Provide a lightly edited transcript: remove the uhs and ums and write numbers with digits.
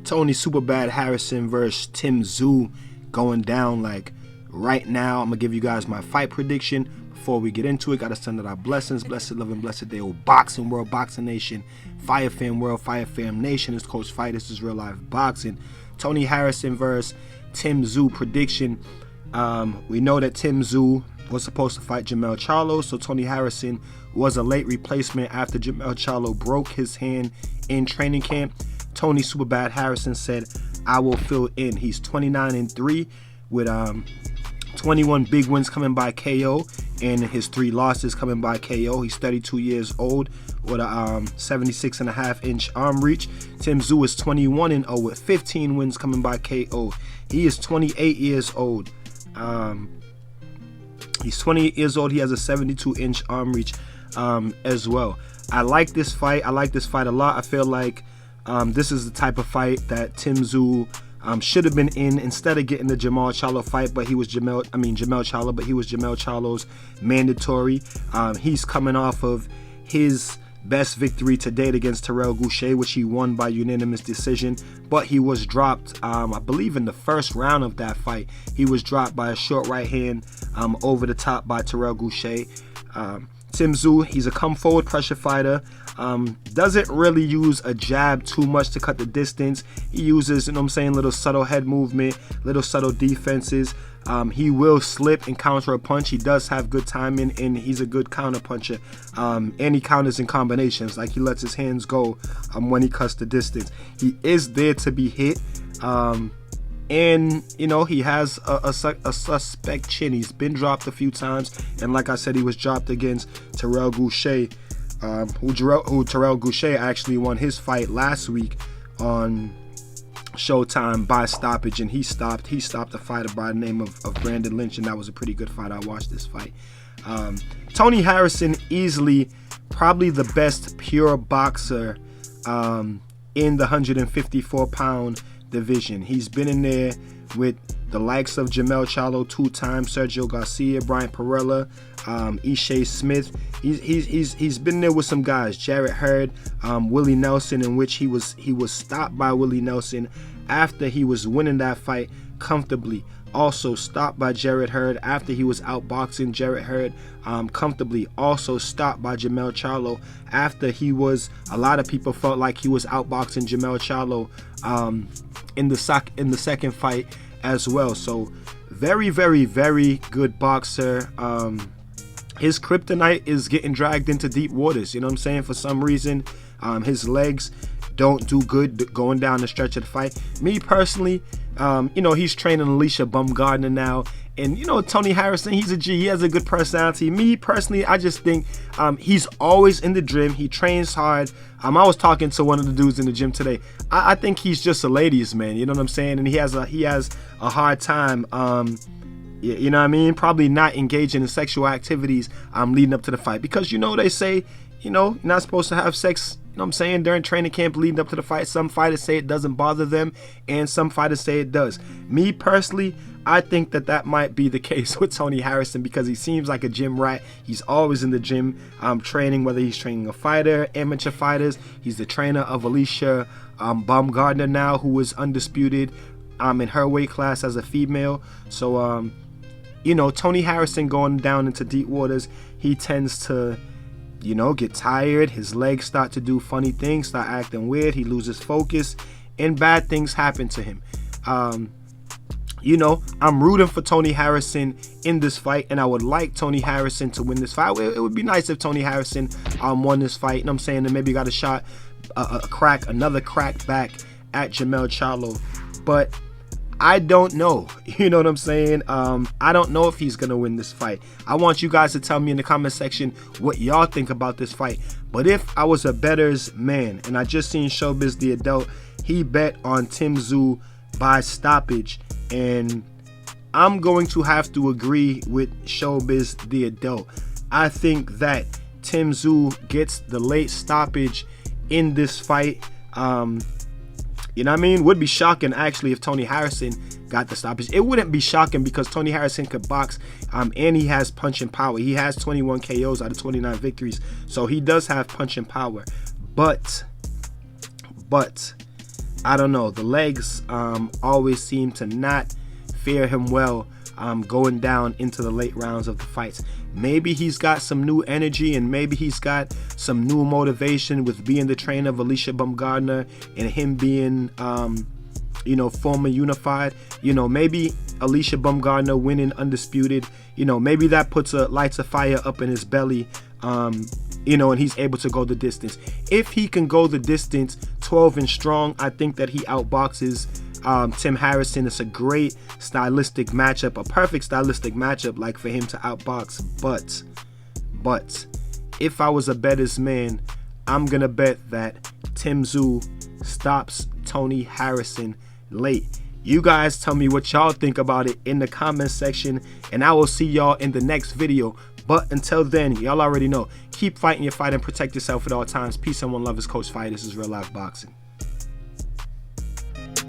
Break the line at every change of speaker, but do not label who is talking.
Tony Superbad Harrison versus Tszyu going down like right now. I'm gonna give you guys my fight prediction. Before we get into it, gotta send out our blessings. Blessed love and blessed day, old boxing world, boxing nation, Fire Fam world, Fire Fam nation. It's Coach Fight. This is real life boxing. Tony Harrison versus Tszyu prediction. We know that Tszyu was supposed to fight Jermell Charlo, so Tony Harrison was a late replacement after Jermell Charlo broke his hand in training camp. Tony Superbad Harrison said, "I will fill in." He's 29-3 with 21 big wins coming by KO and his 3 losses coming by KO. He's 32 years old with a 76.5-inch arm reach. Tszyu is 21-0 with 15 wins coming by KO. He is 28 years old. He's 28 years old. He has a 72-inch arm reach as well. I like this fight. I like this fight a lot. I feel like this is the type of fight that Tszyu should have been in instead of getting the Jermell Charlo fight, but he was Jermell Charlo's mandatory. He's coming off of his best victory to date against Terrell Gausha, which he won by unanimous decision, but he was dropped, I believe in the first round of that fight. He was dropped by a short right hand over the top by Terrell Gausha. Tszyu, he's a come forward pressure fighter. Doesn't really use a jab too much to cut the distance. He uses, little subtle head movement, little subtle defenses. He will slip and counter a punch. He does have good timing, and he's a good counter puncher. And he counters in combinations, like he lets his hands go when he cuts the distance. He is there to be hit. And he has a suspect chin. He's been dropped a few times, and like I said, he was dropped against Terrell Gausha, who Terrell Gausha actually won his fight last week on Showtime by stoppage, and he stopped a fighter by the name of Brandon Lynch, and that was a pretty good fight. I watched this fight. Tony Harrison, easily probably the best pure boxer in the 154-pound division. He's been in there with the likes of Jermell Charlo 2 times, Sergio Garcia, Brian Perella, Ishe Smith. He's been there with some guys, Jarrett Hurd, Willie Nelson, in which he was stopped by Willie Nelson after he was winning that fight comfortably. Also stopped by Jarrett Hurd after he was outboxing Jarrett Hurd comfortably. Also stopped by Jermell Charlo after he was, a lot of people felt like he was outboxing Jermell Charlo in the second fight as well. So very, very, very good boxer. His kryptonite is getting dragged into deep waters. You know what I'm saying? For some reason, his legs don't do good going down the stretch of the fight. Me personally, he's training Alicia Baumgardner now, and Tony Harrison, he's a G. He has a good personality. Me personally, I just think he's always in the gym. He trains hard. I was talking to one of the dudes in the gym today. I think he's just a ladies' man. You know what I'm saying? And he has a hard time. You know what I mean? Probably not engaging in sexual activities leading up to the fight, because they say you're not supposed to have sex. You know what I'm saying, during training camp leading up to the fight. Some fighters say it doesn't bother them, and some fighters say it does. Me personally, I think that might be the case with Tony Harrison, because he seems like a gym rat. He's always in the gym training, whether he's training a fighter, amateur fighters. He's the trainer of Alicia Baumgardner now, who is undisputed in her weight class as a female. So Tony Harrison going down into deep waters, he tends to get tired. His legs start to do funny things, start acting weird. He loses focus, and bad things happen to him. I'm rooting for Tony Harrison in this fight, and I would like Tony Harrison to win this fight. It would be nice if Tony Harrison won this fight. You know what I'm saying? And maybe got a shot, another crack back at Jermell Charlo. But I don't know. You know what I'm saying? I don't know if he's going to win this fight. I want you guys to tell me in the comment section what y'all think about this fight. But if I was a bettor's man, and I just seen Showbiz the Adult, he bet on Tszyu by stoppage. And I'm going to have to agree with Showbiz the Adult. I think that Tszyu gets the late stoppage in this fight. You know what I mean? Would be shocking actually if Tony Harrison got the stoppage. It wouldn't be shocking because Tony Harrison could box and he has punching power. He has 21 KOs out of 29 victories. So he does have punching power. But I don't know, the legs always seem to not fare him well going down into the late rounds of the fights. Maybe he's got some new energy, and maybe he's got some new motivation with being the trainer of Alicia Baumgardner and him being you know, former unified. You know, maybe Alicia Baumgardner winning undisputed, you know, maybe that lights a fire up in his belly, you know, and he's able to go the distance. If he can go the distance 12 and strong, I think that he outboxes Tim Harrison. It's a great stylistic matchup, a perfect stylistic matchup, like, for him to outbox. But if I was a bettor's man, I'm gonna bet that Tszyu stops Tony Harrison late. You guys tell me what y'all think about it in the comment section, and I will see y'all in the next video. But until then, y'all already know, keep fighting your fight and protect yourself at all times. Peace and one love. Is Coach Fight. This is Real Life Boxing.